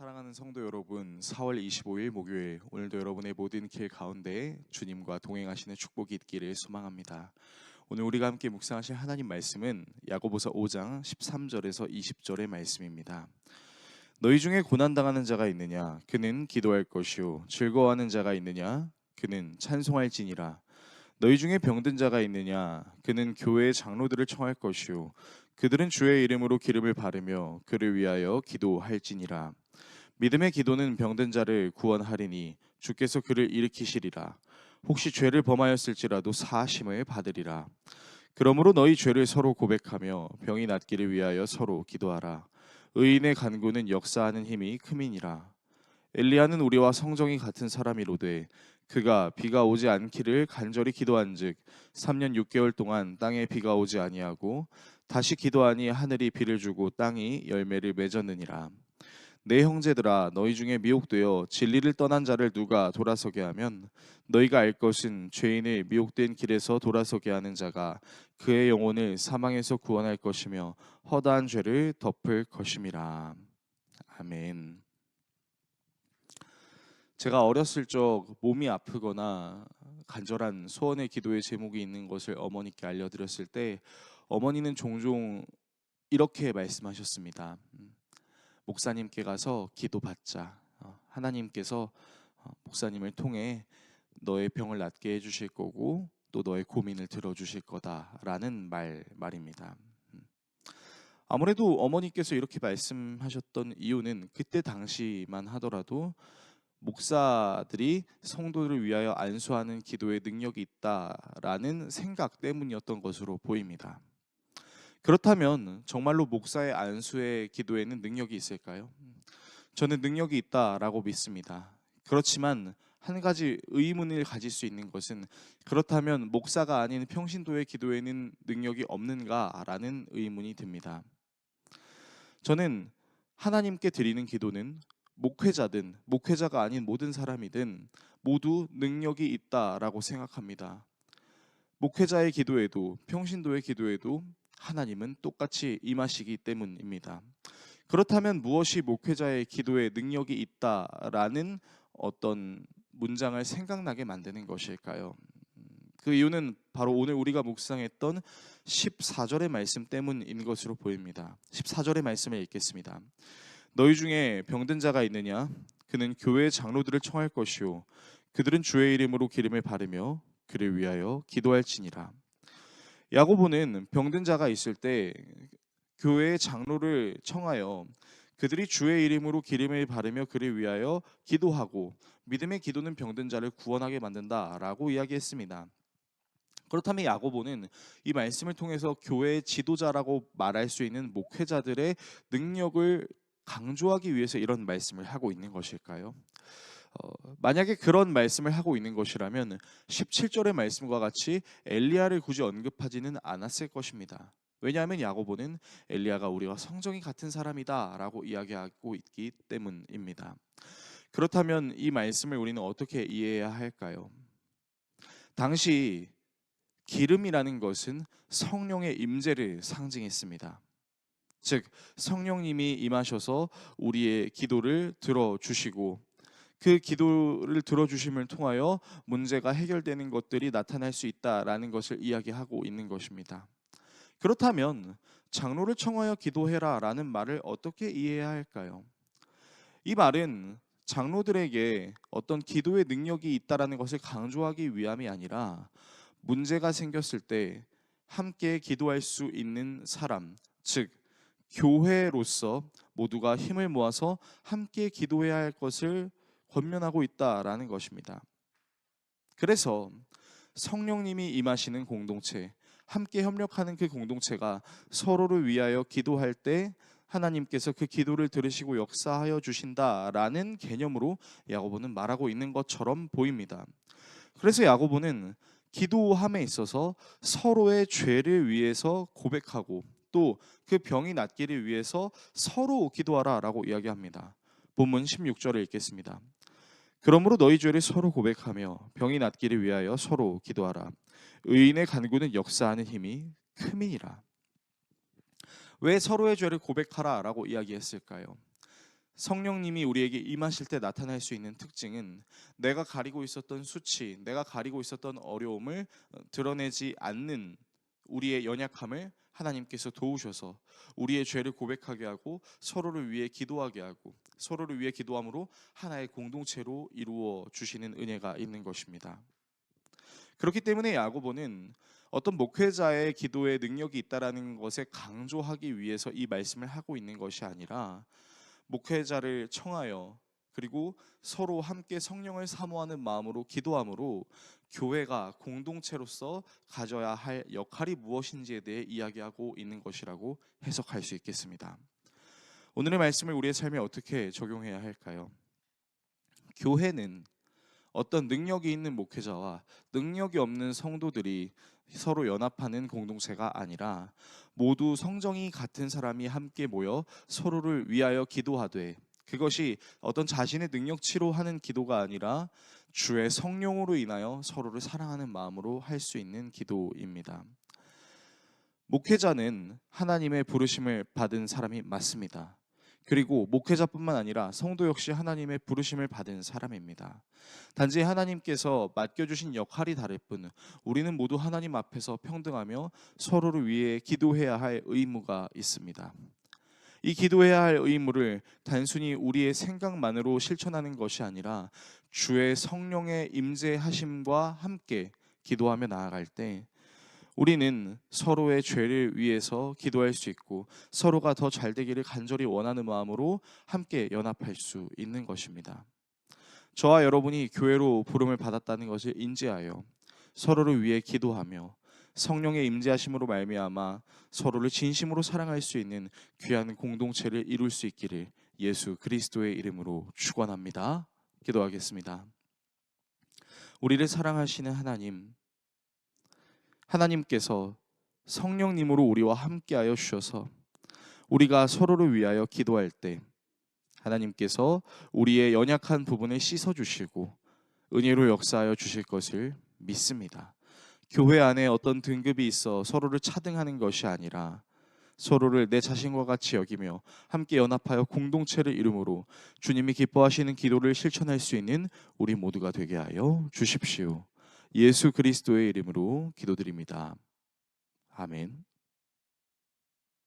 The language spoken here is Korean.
사랑하는 성도 여러분, 4월 25일 목요일 오늘도 여러분의 모든 길 가운데 주님과 동행하시는 축복이 있기를 소망합니다. 오늘 우리가 함께 묵상하실 하나님 말씀은 야고보서 5장 13절에서 20절의 말씀입니다. 너희 중에 고난당하는 자가 있느냐? 그는 기도할 것이요. 즐거워하는 자가 있느냐? 그는 찬송할지니라. 너희 중에 병든 자가 있느냐? 그는 교회의 장로들을 청할 것이요. 그들은 주의 이름으로 기름을 바르며 그를 위하여 기도할지니라. 믿음의 기도는 병든 자를 구원하리니 주께서 그를 일으키시리라. 혹시 죄를 범하였을지라도 사하심을 받으리라. 그러므로 너희 죄를 서로 고백하며 병이 낫기를 위하여 서로 기도하라. 의인의 간구는 역사하는 힘이 큼이니라. 엘리야는 우리와 성정이 같은 사람이로되 그가 비가 오지 않기를 간절히 기도한즉 3년 6개월 동안 땅에 비가 오지 아니하고 다시 기도하니 하늘이 비를 주고 땅이 열매를 맺었느니라. 내 형제들아, 너희 중에 미혹되어 진리를 떠난 자를 누가 돌아서게 하면 너희가 알 것은 죄인을 미혹된 길에서 돌아서게 하는 자가 그의 영혼을 사망에서 구원할 것이며 허다한 죄를 덮을 것임이라. 아멘. 제가 어렸을 적 몸이 아프거나 간절한 소원의 기도의 제목이 있는 것을 어머니께 알려드렸을 때 어머니는 종종 이렇게 말씀하셨습니다. 목사님께 가서 기도받자. 하나님께서 목사님을 통해 너의 병을 낫게 해주실 거고 또 너의 고민을 들어주실 거다라는 말입니다. 아무래도 어머니께서 이렇게 말씀하셨던 이유는 그때 당시만 하더라도 목사들이 성도를 위하여 안수하는 기도에 능력이 있다라는 생각 때문이었던 것으로 보입니다. 그렇다면 정말로 목사의 안수의 기도에는 능력이 있을까요? 저는 능력이 있다라고 믿습니다. 그렇지만 한 가지 의문을 가질 수 있는 것은 그렇다면 목사가 아닌 평신도의 기도에는 능력이 없는가라는 의문이 듭니다. 저는 하나님께 드리는 기도는 목회자든 목회자가 아닌 모든 사람이든 모두 능력이 있다라고 생각합니다. 목회자의 기도에도 평신도의 기도에도 하나님은 똑같이 임하시기 때문입니다. 그렇다면 무엇이 목회자의 기도에 능력이 있다라는 어떤 문장을 생각나게 만드는 것일까요? 그 이유는 바로 오늘 우리가 묵상했던 14절의 말씀 때문인 것으로 보입니다. 14절의 말씀을 읽겠습니다. 너희 중에 병든 자가 있느냐? 그는 교회의 장로들을 청할 것이요. 그들은 주의 이름으로 기름을 바르며 그를 위하여 기도할지니라. 야고보는 병든 자가 있을 때 교회의 장로를 청하여 그들이 주의 이름으로 기름을 바르며 그를 위하여 기도하고 믿음의 기도는 병든 자를 구원하게 만든다라고 이야기했습니다. 그렇다면 야고보는 이 말씀을 통해서 교회의 지도자라고 말할 수 있는 목회자들의 능력을 강조하기 위해서 이런 말씀을 하고 있는 것일까요? 만약에 그런 말씀을 하고 있는 것이라면 17절의 말씀과 같이 엘리야를 굳이 언급하지는 않았을 것입니다. 왜냐하면 야고보는 엘리야가 우리와 성정이 같은 사람이다라고 이야기하고 있기 때문입니다. 그렇다면 이 말씀을 우리는 어떻게 이해해야 할까요? 당시 기름이라는 것은 성령의 임재를 상징했습니다. 즉 성령님이 임하셔서 우리의 기도를 들어주시고 그 기도를 들어주심을 통하여 문제가 해결되는 것들이 나타날 수 있다라는 것을 이야기하고 있는 것입니다. 그렇다면 장로를 청하여 기도해라 라는 말을 어떻게 이해해야 할까요? 이 말은 장로들에게 어떤 기도의 능력이 있다라는 것을 강조하기 위함이 아니라 문제가 생겼을 때 함께 기도할 수 있는 사람, 즉 교회로서 모두가 힘을 모아서 함께 기도해야 할 것을 권면하고 있다라는 것입니다. 그래서 성령님이 임하시는 공동체, 함께 협력하는 그 공동체가 서로를 위하여 기도할 때 하나님께서 그 기도를 들으시고 역사하여 주신다라는 개념으로 야고보는 말하고 있는 것처럼 보입니다. 그래서 야고보는 기도함에 있어서 서로의 죄를 위해서 고백하고 또 그 병이 낫기를 위해서 서로 기도하라라고 이야기합니다. 본문 16절을 읽겠습니다. 그러므로 너희 죄를 서로 고백하며 병이 낫기를 위하여 서로 기도하라. 의인의 간구는 역사하는 힘이 큼이니라. 왜 서로의 죄를 고백하라라고 이야기했을까요? 성령님이 우리에게 임하실 때 나타날 수 있는 특징은 내가 가리고 있었던 수치, 내가 가리고 있었던 어려움을 드러내지 않는 우리의 연약함을 하나님께서 도우셔서 우리의 죄를 고백하게 하고 서로를 위해 기도하게 하고 서로를 위해 기도함으로 하나의 공동체로 이루어 주시는 은혜가 있는 것입니다. 그렇기 때문에 야고보는 어떤 목회자의 기도에 능력이 있다라는 것에 강조하기 위해서 이 말씀을 하고 있는 것이 아니라 목회자를 청하여 그리고 서로 함께 성령을 사모하는 마음으로 기도함으로 교회가 공동체로서 가져야 할 역할이 무엇인지에 대해 이야기하고 있는 것이라고 해석할 수 있겠습니다. 오늘의 말씀을 우리의 삶에 어떻게 적용해야 할까요? 교회는 어떤 능력이 있는 목회자와 능력이 없는 성도들이 서로 연합하는 공동체가 아니라 모두 성정이 같은 사람이 함께 모여 서로를 위하여 기도하되 그것이 어떤 자신의 능력치로 하는 기도가 아니라 주의 성령으로 인하여 서로를 사랑하는 마음으로 할 수 있는 기도입니다. 목회자는 하나님의 부르심을 받은 사람이 맞습니다. 그리고 목회자뿐만 아니라 성도 역시 하나님의 부르심을 받은 사람입니다. 단지 하나님께서 맡겨주신 역할이 다를 뿐 우리는 모두 하나님 앞에서 평등하며 서로를 위해 기도해야 할 의무가 있습니다. 이 기도해야 할 의무를 단순히 우리의 생각만으로 실천하는 것이 아니라 주의 성령의 임재하심과 함께 기도하며 나아갈 때 우리는 서로의 죄를 위해서 기도할 수 있고 서로가 더 잘 되기를 간절히 원하는 마음으로 함께 연합할 수 있는 것입니다. 저와 여러분이 교회로 부름을 받았다는 것을 인지하여 서로를 위해 기도하며 성령의 임재하심으로 말미암아 서로를 진심으로 사랑할 수 있는 귀한 공동체를 이룰 수 있기를 예수 그리스도의 이름으로 축원합니다. 기도하겠습니다. 우리를 사랑하시는 하나님께서 성령님으로 우리와 함께하여 주셔서 우리가 서로를 위하여 기도할 때 하나님께서 우리의 연약한 부분을 씻어주시고 은혜로 역사하여 주실 것을 믿습니다. 교회 안에 어떤 등급이 있어 서로를 차등하는 것이 아니라 서로를 내 자신과 같이 여기며 함께 연합하여 공동체를 이루므로 주님이 기뻐하시는 기도를 실천할 수 있는 우리 모두가 되게 하여 주십시오. 예수 그리스도의 이름으로 기도드립니다. 아멘.